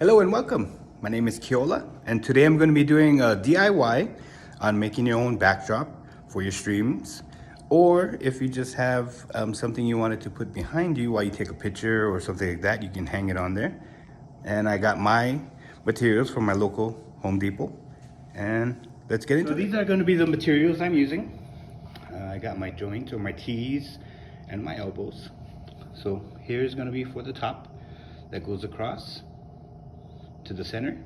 Hello and welcome. My name is Keola, and today I'm going to be doing a DIY on making your own backdrop for your streams, or if you just have something you wanted to put behind you while you take a picture or something like that, you can hang it on there. And I got my materials from my local Home Depot, and let's get into it. So these are going to be the materials I'm using. I got my joints or my T's and my elbows. So here's going to be for the top that goes across to the center,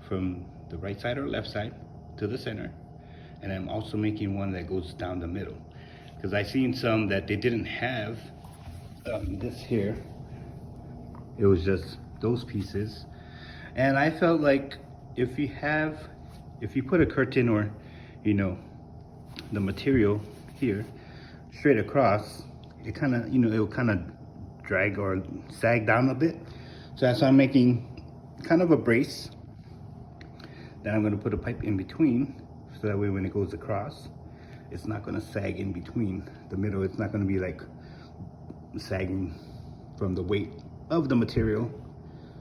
from the right side or left side to the center. And I'm also making one that goes down the middle, because I seen some that they didn't have this here. It was just those pieces, and I felt like if you put a curtain or the material here straight across, it kind of it'll kind of drag or sag down a bit. So that's why I'm making kind of a brace. Then I'm going to put a pipe in between, so that way when it goes across, it's not going to sag in between the middle. It's not going to be like sagging from the weight of the material.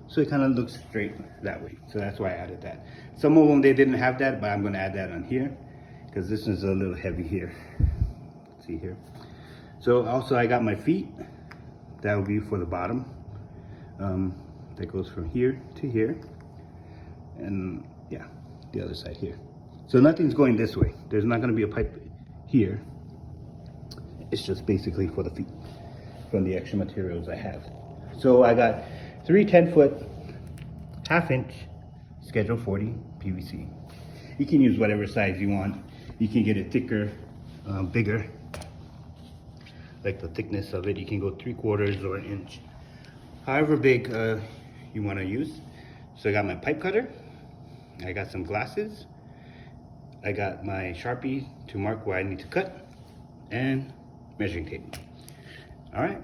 So it kind of looks straight that way. So that's why I added that. Some of them, they didn't have that, but I'm going to add that on here because this is a little heavy here. See here. So also I got my feet. That will be for the bottom. That goes from here to here, and yeah, the other side here. So nothing's going this way. There's not going to be a pipe here. It's just basically for the feet from the extra materials I have. So I got 3 10-foot, 1/2 inch Schedule 40 PVC. You can use whatever size you want. You can get it thicker, bigger, like the thickness of it. You can go 3/4 or 1 inch, however big you want to use. So I got my pipe cutter, I got some glasses, I got my Sharpie to mark where I need to cut, and measuring tape. All right,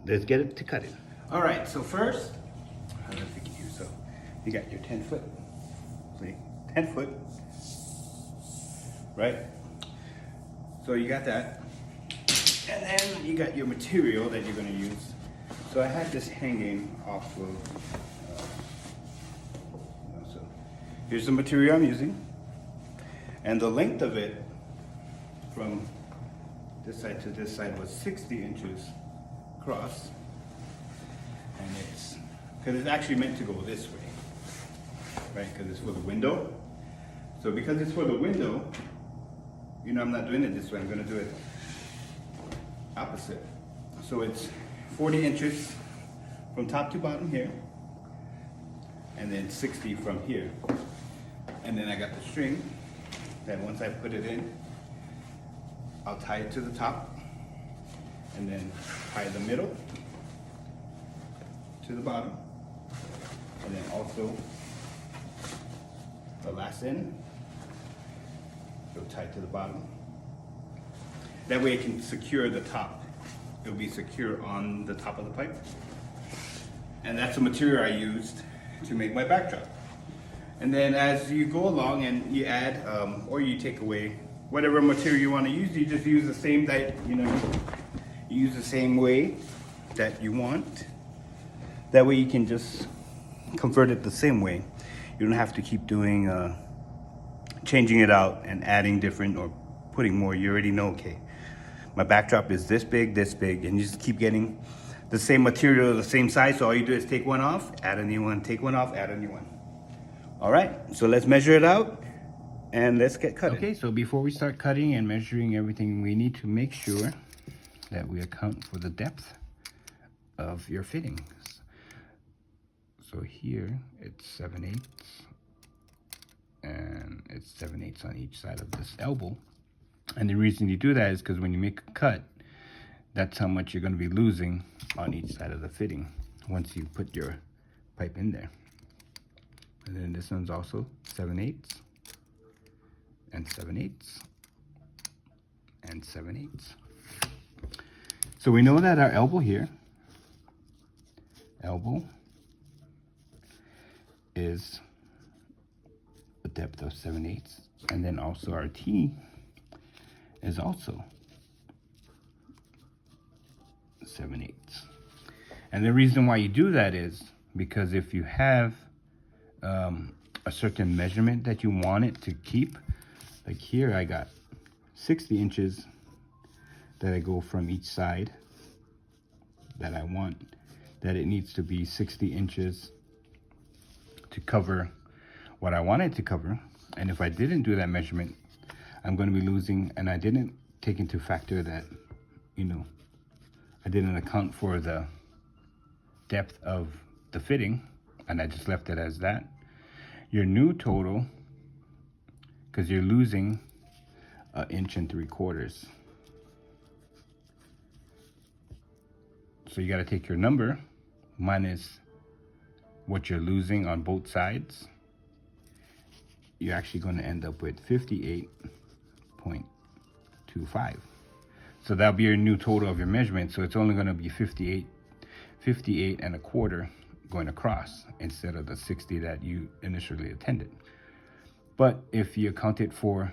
let's get it to cutting. All right, so first, I don't know if you can use, so you got your 10-foot, see, 10 foot, right? So you got that, and then you got your material that you're gonna use. So I had this hanging off of, so here's the material I'm using. And the length of it from this side to this side was 60 inches across. And because it's actually meant to go this way, right? Because it's for the window. So because it's for the window, I'm not doing it this way, I'm gonna do it opposite. So it's 40 inches from top to bottom here, and then 60 from here. And then I got the string that once I put it in, I'll tie it to the top, and then tie the middle to the bottom, and then also the last end, go tight to the bottom. That way it can secure the top. It'll be secure on the top of the pipe. And that's the material I used to make my backdrop. And then as you go along and you add or you take away whatever material you want to use, you just use the same that you use the same way that you want. That way you can just convert it the same way. You don't have to keep doing changing it out and adding different or putting more. You already know, okay, my backdrop is this big, and you just keep getting the same material, the same size. So all you do is take one off, add a new one, take one off, add a new one. All right, so let's measure it out and let's get cutting. Okay, so before we start cutting and measuring everything, we need to make sure that we account for the depth of your fittings. So here it's 7/8, and it's 7/8 on each side of this elbow. And the reason you do that is because when you make a cut, that's how much you're going to be losing on each side of the fitting once you put your pipe in there. And then this one's also 7/8 and 7/8 and 7/8. So we know that our elbow here, is a depth of 7/8, and then also our T is also 7/8. And the reason why you do that is because if you have a certain measurement that you want it to keep, like here I got 60 inches that I go from each side, that I want that it needs to be 60 inches to cover what I want it to cover. And if I didn't do that measurement, I'm going to be losing, and I didn't take into factor that, you know, I didn't account for the depth of the fitting, and I just left it as that. Your new total, because you're losing 1 3/4 inches. So you got to take your number minus what you're losing on both sides. You're actually going to end up with 58.25. So that'll be your new total of your measurement. So it's only going to be 58.25 going across instead of the 60 that you initially intended. But if you account it for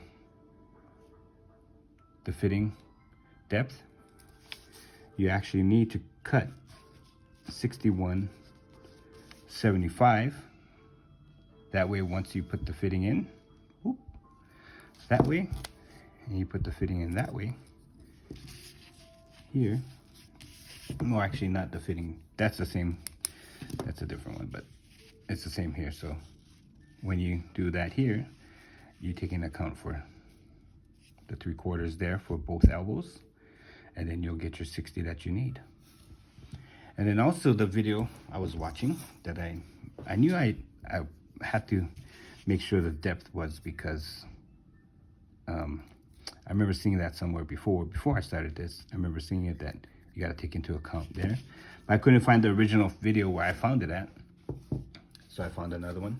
the fitting depth, you actually need to cut 61.75. That way, once you put the fitting in, whoop, that way, and you put the fitting in that way, here, no, actually not the fitting, that's the same, that's a different one, but it's the same here. So when you do that here, you take into account for the 3/4 there for both elbows, and then you'll get your 60 that you need. And then also the video I was watching that I knew I had to make sure the depth was, because I remember seeing that somewhere before I started this. I remember seeing it that you got to take into account there. But I couldn't find the original video where I found it at, so I found another one.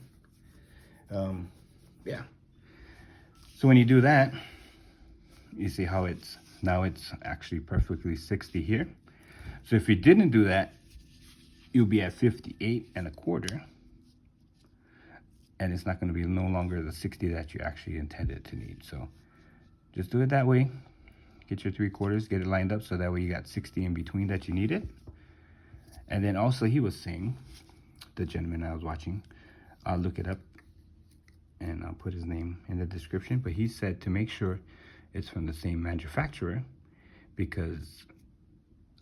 Yeah. So when you do that, you see how it's actually perfectly 60 here. So if you didn't do that, you'll be at 58.25, and it's not going to be no longer the 60 that you actually intended to need. So just do it that way. Get your 3/4, get it lined up so that way you got 60 in between that you needed. And then also he was saying, the gentleman I was watching, I'll look it up and I'll put his name in the description, but he said to make sure it's from the same manufacturer, because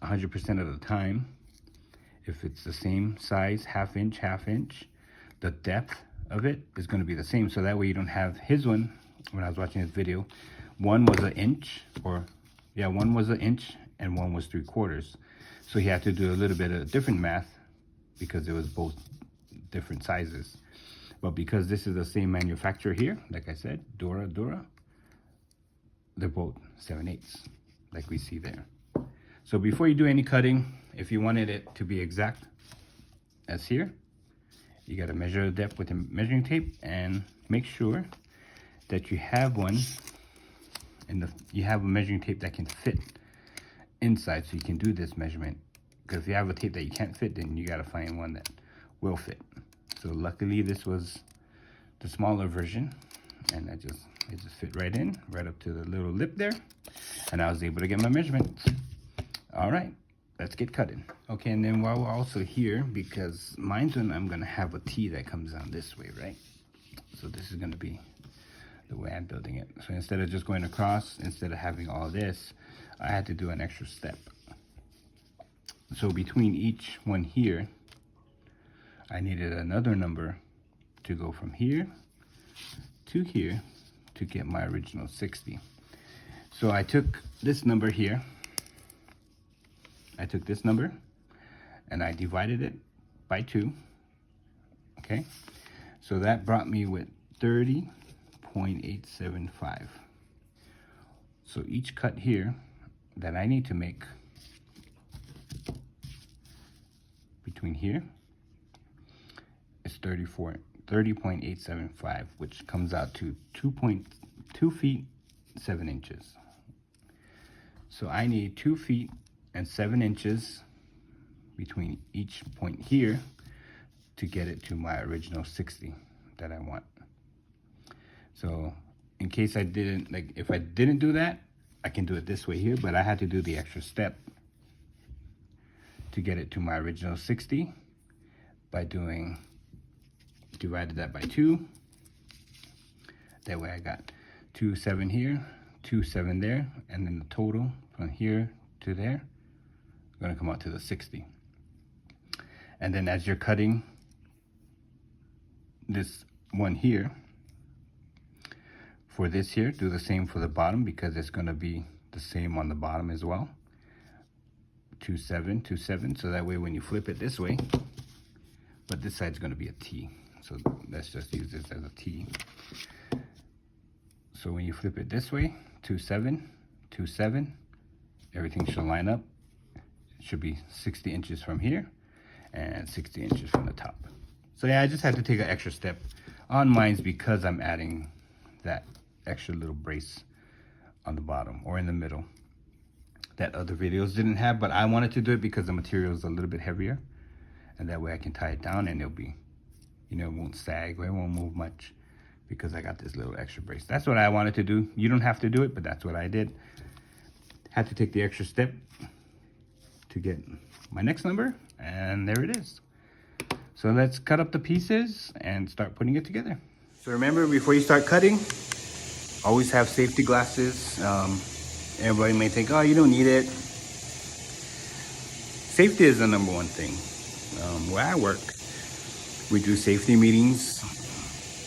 100% of the time, if it's the same size, half inch, the depth of it is going to be the same. So that way you don't have his one. When I was watching his video, one was 1 inch, one was 1 inch and one was 3/4. So he had to do a little bit of different math because it was both different sizes. But because this is the same manufacturer here, like I said, Dura, they're both 7/8, like we see there. So before you do any cutting, if you wanted it to be exact as here, you got to measure the depth with a measuring tape, and make sure that you have one, and you have a measuring tape that can fit inside, so you can do this measurement. Because if you have a tape that you can't fit, then you got to find one that will fit. So luckily this was the smaller version, and it just fit right in, right up to the little lip there, and I was able to get my measurements. All right, let's get cutting. Okay, and then while we're also here, because mine's one, I'm gonna have a T that comes down this way, right? So this is gonna be the way I'm building it. So instead of just going across, instead of having all this, I had to do an extra step. So between each one here, I needed another number to go from here to get my original 60. So I took this number here, and I divided it by 2. Okay, so that brought me with 30.875. So each cut here that I need to make between here is 30.875, which comes out to 2 feet 7 inches. So I need 2 feet and 7 inches between each point here to get it to my original 60 that I want. So in case I didn't, like if I didn't do that, I can do it this way here, but I had to do the extra step to get it to my original 60. by divided that by 2. That way I got 2, 7 here, 2, 7 there, and then the total from here to there is going to come out to the 60. And then as you're cutting this one here, for this here, do the same for the bottom because it's going to be the same on the bottom as well. 2, 7, 2, 7. So that way when you flip it this way, but this side's going to be a T. So let's just use this as a T. So when you flip it this way, 2, 7, 2, 7, everything should line up. It should be 60 inches from here and 60 inches from the top. So yeah, I just had to take an extra step on mine because I'm adding that extra little brace on the bottom or in the middle that other videos didn't have, but I wanted to do it because the material is a little bit heavier, and that way I can tie it down and it'll be, you know, it won't sag or it won't move much because I got this little extra brace. That's what I wanted to do. You don't have to do it, but that's what I did. Had to take the extra step to get my next number, and there it is. So let's cut up the pieces and start putting it together. So remember, before you start cutting, always have safety glasses. Everybody may think, oh, you don't need it. Safety is the number one thing. Where I work, we do safety meetings,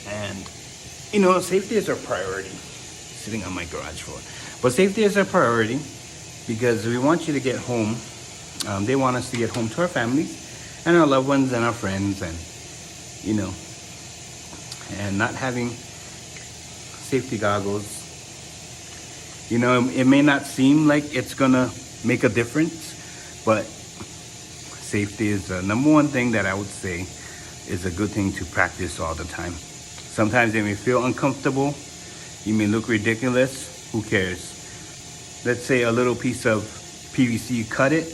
and you know, safety is our priority. Sitting on my garage floor. But safety is our priority because we want you to get home. They want us to get home to our families and our loved ones and our friends, and you know, and not having safety goggles, you know, it may not seem like it's gonna make a difference, but safety is the number one thing that I would say is a good thing to practice all the time. Sometimes it may feel uncomfortable, you may look ridiculous, who cares? Let's say a little piece of PVC, you cut it,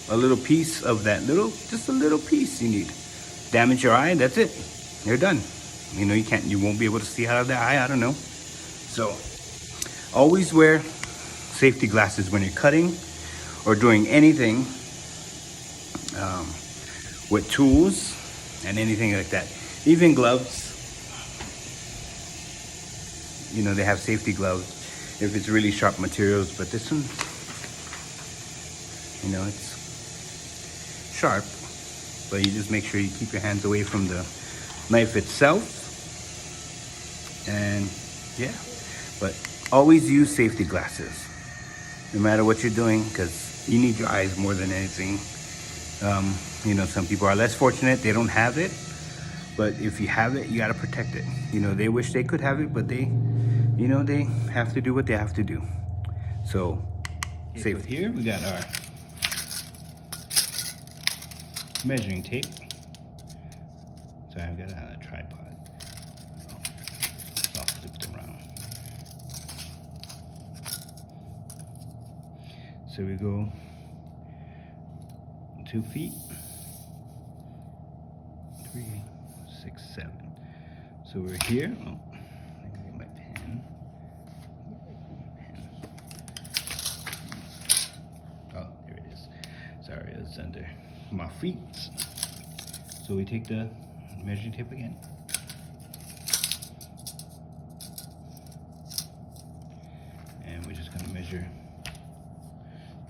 a little piece of that just a little piece you need. Damage your eye, that's it, you're done. You know, you won't be able to see out of the eye, I don't know. So always wear safety glasses when you're cutting or doing anything with tools and anything like that. Even gloves, you know, they have safety gloves if it's really sharp materials, but this one, you know, it's sharp, but you just make sure you keep your hands away from the knife itself. And yeah, but always use safety glasses no matter what you're doing, because you need your eyes more than anything. You know, some people are less fortunate, they don't have it, but if you have it, you got to protect it. You know, they wish they could have it, but they, you know, they have to do what they have to do. So safe. Here we got our measuring tape. So I've got it on a tripod. It's all flipped around. So we go 2 feet, 3, 6, 7. So we're here. Oh, let me get my pen. Oh, there it is. Sorry, it's under my feet. So we take the measuring tape again. And we're just gonna measure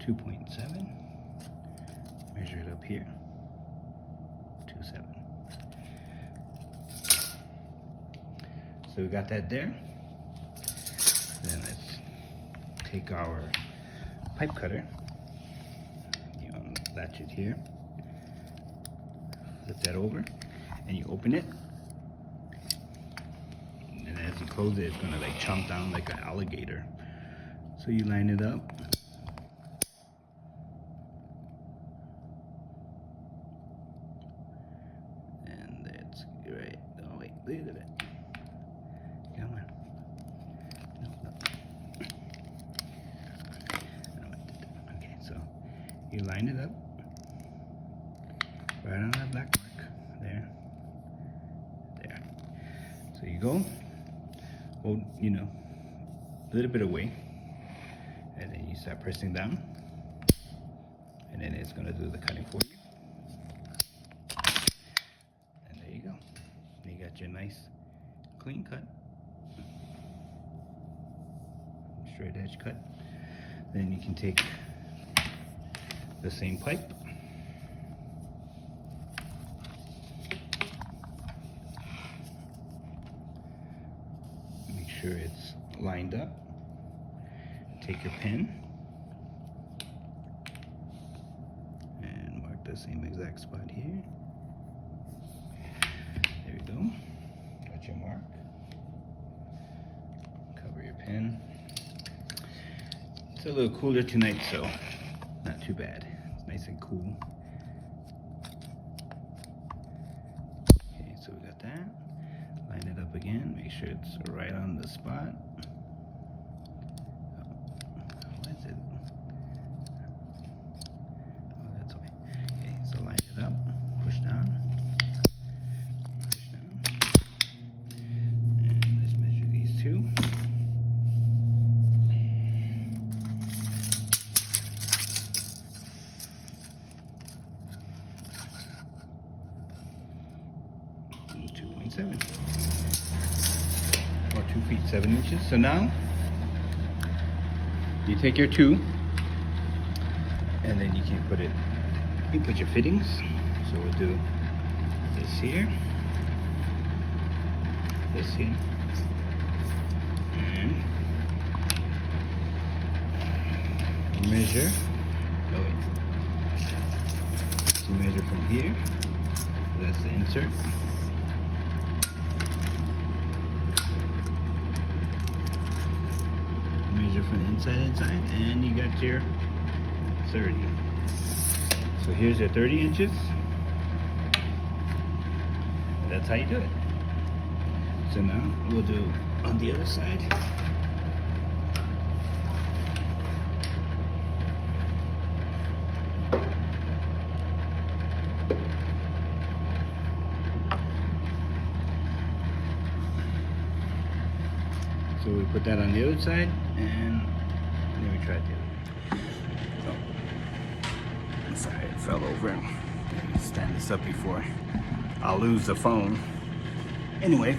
2.7. Measure it up here. 2.7. So we got that there. Then let's take our pipe cutter. You latch it here. Flip that over, and you open it. And as you close it, it's gonna like chomp down like an alligator. So you line it up. And that's right. Oh wait, look at it. Come on. No. Okay, so you line it up right on that black mark. There. So you go, hold, you know, a little bit away, and then you start pressing down, and then it's gonna do the cutting for you. got your nice clean cut, straight edge cut. Then you can take the same pipe, make sure it's lined up. Take your pen and mark the same exact spot here. There you go. Got your mark. Cover your pen. It's a little cooler tonight, so not too bad. It's nice and cool. Okay, so we got that. Line it up again. Make sure it's right on the spot. What is it? Oh, that's why. Okay, so line it up. Push down. Push down. And let's measure these two. Or 2 feet 7 inches. So now you take your 2 and then you can put it, you put your fittings. So we'll do this here, this here, and measure. Oh wait. So measure from here. So that's the insert. Measure from the inside, and you got your 30. So here's your 30 inches. That's how you do it. So now we'll do on the other side. So we put that on the other side, and then we try it the other. Oh, sorry, it fell over. Let me stand this up before I'll lose the phone. Anyway.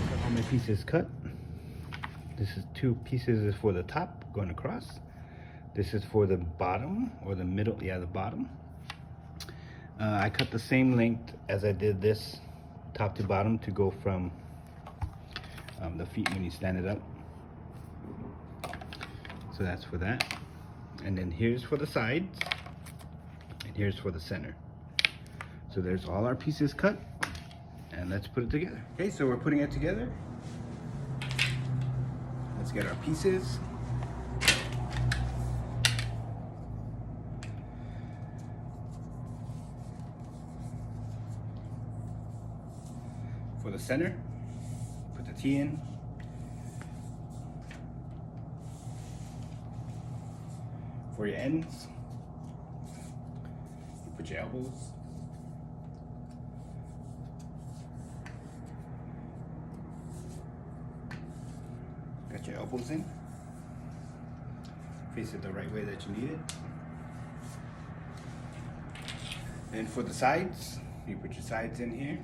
Got all my pieces cut. This is 2 pieces is for the top going across. This is for the bottom, or the middle, yeah, the bottom. I cut the same length as I did this, top to bottom, to go from the feet when you stand it up. So that's for that. And then here's for the sides, and here's for the center. So there's all our pieces cut, and let's put it together. Okay, so we're putting it together. Let's get our pieces. For the center, put the T in. For your ends, you put your elbows. Got your elbows in. Face it the right way that you need it. And for the sides, you put your sides in here.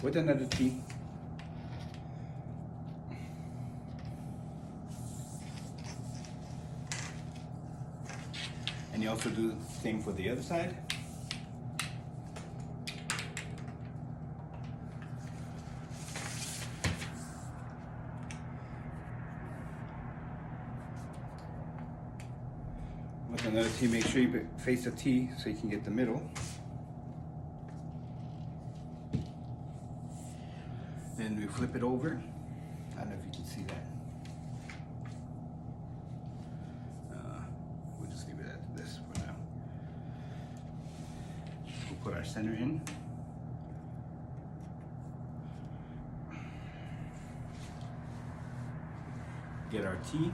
With another T. And you also do the same for the other side. With another T, make sure you face the T so you can get the middle. Then we flip it over. I don't know if you can see that. We'll just leave it at this for now. We'll put our center in. Get our T.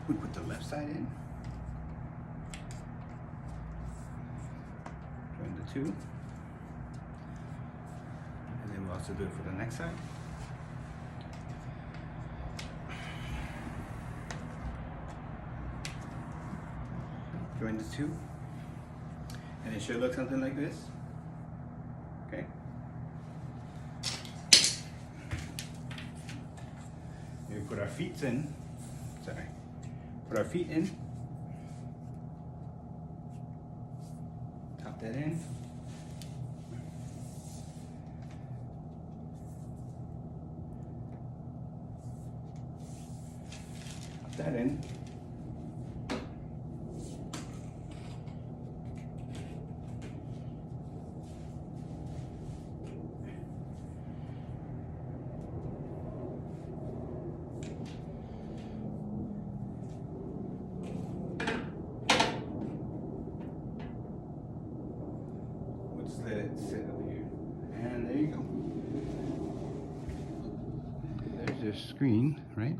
We put the left side in. Join the 2. And then we'll also do it for the next side. join the two. And it should look something like this. Okay. We put our feet in. Sorry. Put our feet in. Tap that in. Tap that in. Let it sit up here, and there you go. There's your screen, right?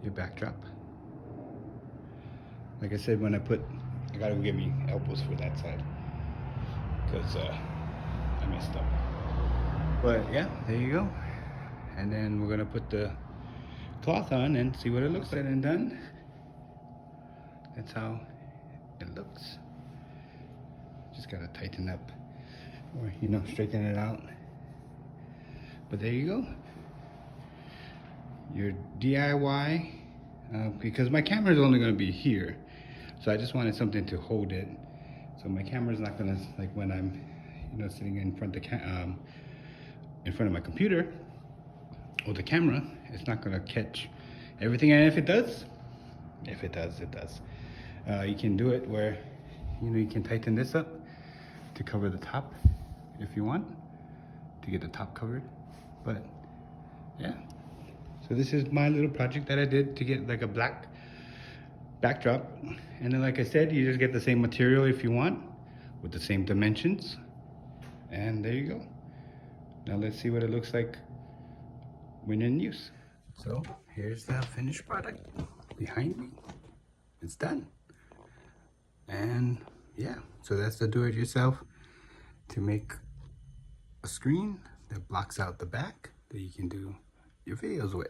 Your backdrop. Like I said, when I gotta go get me elbows for that side because I messed up. But yeah, there you go. And then we're gonna put the cloth on and see what it looks like. And done. That's how it looks. Just gotta tighten up, or straighten it out. But there you go. Your DIY. Because my camera is only gonna be here, so I just wanted something to hold it. So my camera's not gonna, like when I'm, sitting in front of my computer or the camera, it's not gonna catch everything. And if it does, it does. You can do it where, you can tighten this up to cover the top if you want, to get the top covered. But yeah, so this is my little project that I did to get like a black backdrop. And then like I said, you just get the same material if you want, with the same dimensions. And there you go. Now let's see what it looks like when in use. So here's the finished product behind me. It's done. And yeah, so that's the do-it-yourself to make a screen that blocks out the back that you can do your videos with.